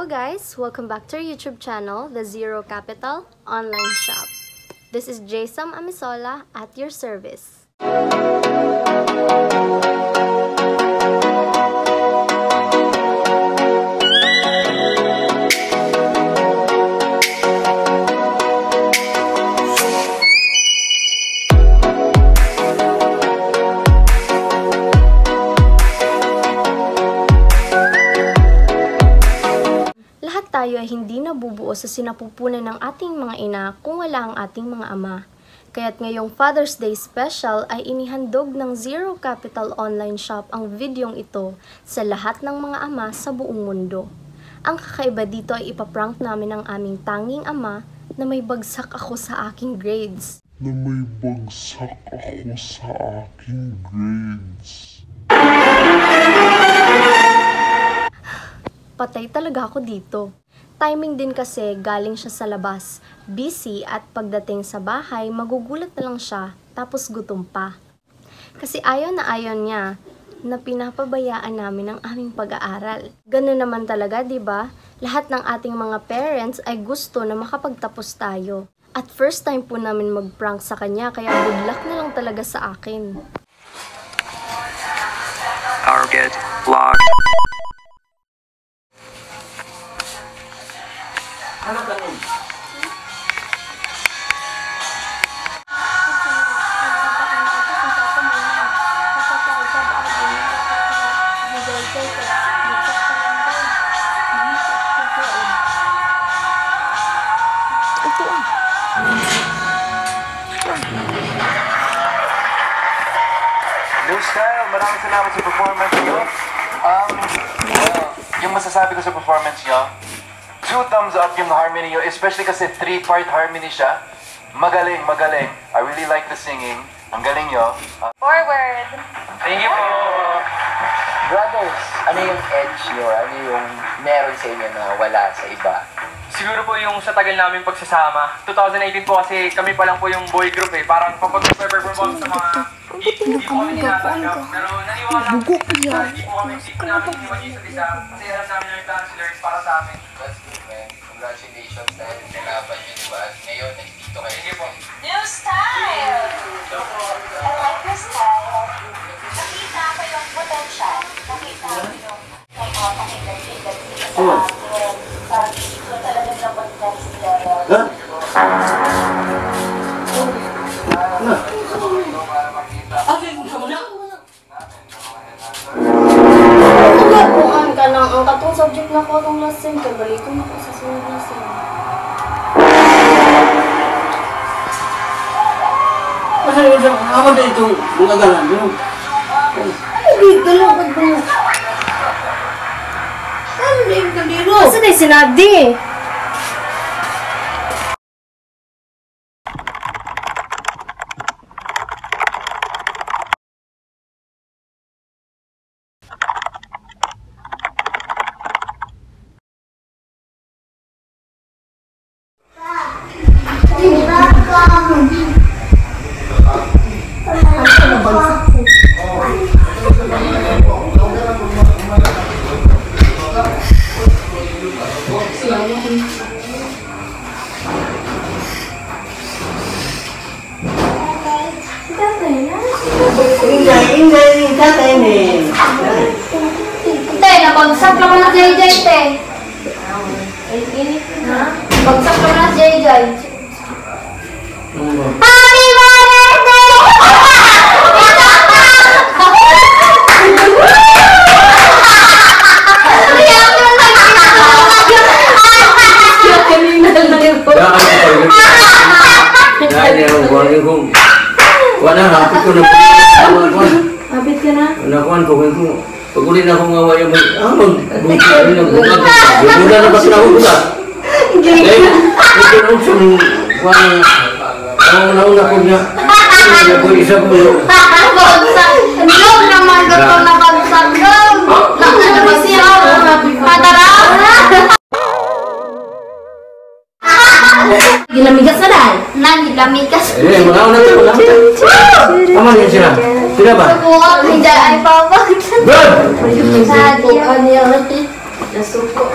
Hello guys! Welcome back to our YouTube channel, The Zero Capital Online Shop. This is Jason Amisola at your service. Tayo ay hindi nabubuo sa sinapupunan ng ating mga ina kung wala ang ating mga ama. Kaya't ngayong Father's Day special ay inihandog ng Zero Capital Online Shop ang videong ito sa lahat ng mga ama sa buong mundo. Ang kakaiba dito ay ipaprank namin ang aming tanging ama na may bagsak ako sa aking grades. Patay talaga ako dito. Timing din kasi galing siya sa labas, busy at pagdating sa bahay magugulat na lang siya tapos gutom pa. Kasi ayaw niya na pinapabayaan namin ang aming pag-aaral. Ganun naman talaga, 'di ba? Lahat ng ating mga parents ay gusto na makapagtapos tayo. At first time po namin mag-prank sa kanya kaya good luck na lang talaga sa akin. Target locked. Ano tanong? New Style, maraming salamat sa performance nyo. Yung masasabi ko sa performance nyo, 2 thumbs up yung harmony nyo, especially kasi 3-part harmony siya. Magaling, magaling. I really like the singing. Ang galing nyo. Forward! Thank you po! Brothers, ano yung edge nyo? Ano yung meron sa inyo na wala sa iba? Siguro po yung sa tagal namin pagsasama. 2018 po kasi kami pa lang po yung boy group eh. Parang kapag perform sa mga hindi po kami ninatanggap. Pero naniwala po hindi po kami hindi po namin iniwan yung isa't isa. Kasi alam namin yung plans learns para sa amin. That's good, man. Congratulations dahil nalaban nyo, diba? At ngayon, nagdito kayo. Thank you po. New style! I like your style. Nakita ko yung potential. Nakita ko yung nakita sa akin. Parang ito talaga sa next level. Kuhaan ka ng ang katong subject na ko itong lesson. Kabalik ko na ko sa sunod lesson. Ako na itong bugagalan nyo. Hindi, dalawag mo. Ano na yung kaliro? Asa na yung sinadi? Te, nabagsak ka na JJ, te. Bagsak ka na JJ. Happy birthday! Hapit ko na po. Hapit ka na? Nakuhan ko. Pag uli na akong away mo, bukay na bukag. Bukula na kasi ako buka. Ito nung siyang nauna ko niya. Ako isa ko. Bagsak! Ano naman ito na bagsak ko? Bakit na ba siya? Patara! Ginamigas na dahil? Nangilamigas. Mga una ito. Tama niya sila. Sila ba? Subukan, hindi ay pabagsak. Good! Nasuko.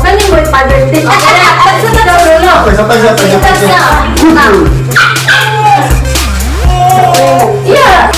Kanin mo yung Father's Day. Yeah.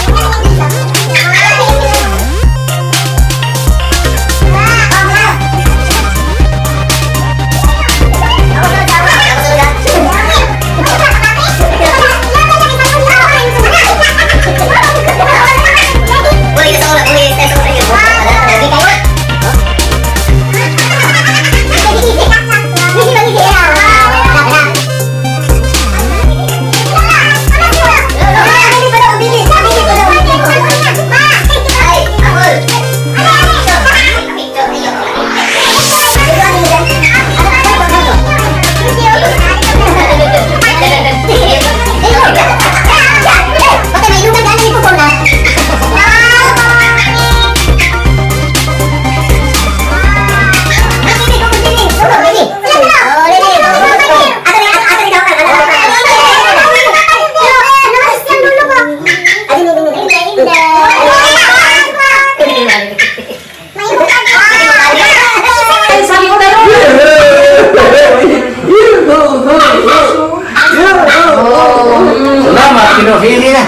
Salamat, pinofili na.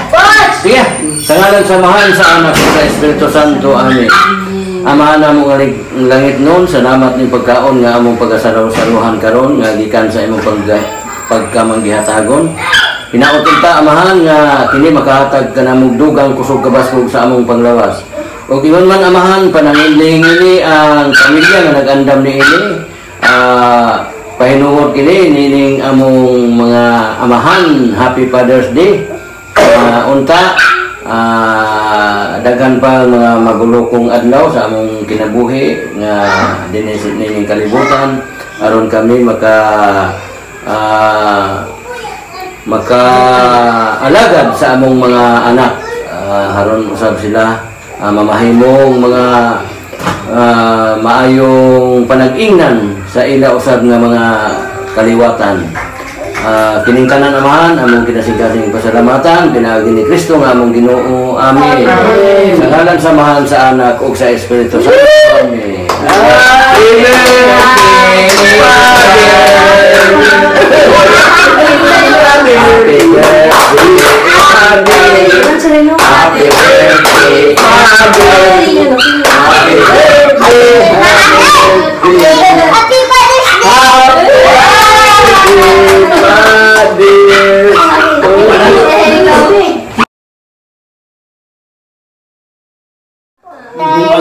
Sige, sa ngalan samahan sa anak sa Espiritu Santo, amen. Amahan na mong langit noon, salamat ni pagkaon nga among pag-asaraw-saruhan karon nga gikan sa imong pagkamangihatagon. Pinautin ta amahan nga kini makahatag ka namong dugang kusog kabasog sa among panglawas. O giman man amahan panangiling ini ang pamilya nga nag-andam ni ini. Pahinuhod kini nining among mga amahan, Happy Father's Day. Unta daghan pa mga magulokong adlaw sa among kinabuhi nga dinhi nining kalibutan aron kami maka-alagad sa among mga anak. Haron usab sila mamahimong mga maayong panag-ingnan sa ila usab nga mga kaliwatan. Kining tanan amahan among kinasigasing pasalamatan pinaagi ni Kristo nga among Ginoo. Amen. Sa ngalan samahan sa anak ug sa Espiritu Santo. Amen.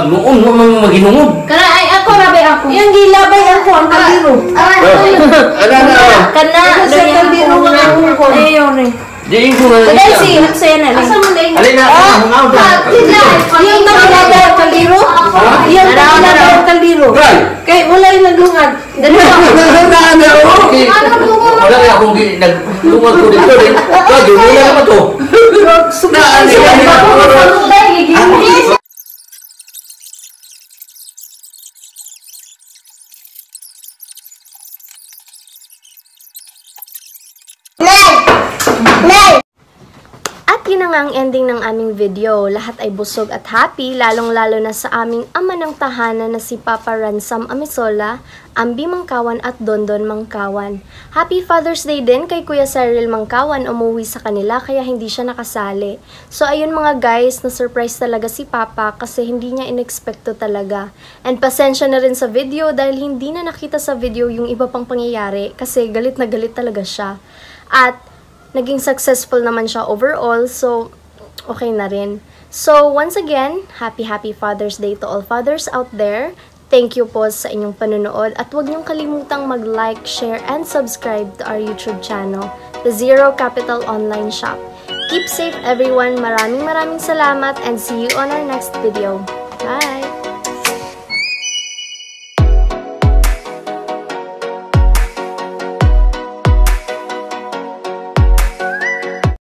Noon mo mga maginungod. Kana ay ako rabay ako. Yang gilabay ako ang kaliro. Kana sa kaliro nga ako. Ayon ni. Diin ko na Dai si haksay na. Asa mo dai? Alin na hangout. Yung nagilabay ang kaliro. Yung nagilabay ang kaliro. Kay wala yung naglungad. Wala kaya akong naglungag ko dito rin. Kaya wala naman to. At yun na nga ang ending ng aming video. Lahat ay busog at happy, lalong-lalo na sa aming ama ng tahanan na si Papa Ransam Amisola, Ambi Mangkawan at Dondon Mangkawan. Happy Father's Day din kay Kuya Cyril Mangkawan, umuwi sa kanila kaya hindi siya nakasali. So ayun mga guys, na-surprise talaga si Papa kasi hindi niya inexpecto talaga. And pasensya na rin sa video dahil hindi na nakita sa video yung iba pang pangyayari kasi galit na galit talaga siya. At naging successful naman siya overall, so okay na rin. So once again, happy Father's Day to all fathers out there. Thank you po sa inyong panonood at huwag niyong kalimutang mag-like, share, and subscribe to our YouTube channel, The Zero Capital Online Shop. Keep safe everyone, maraming salamat and see you on our next video. Bye!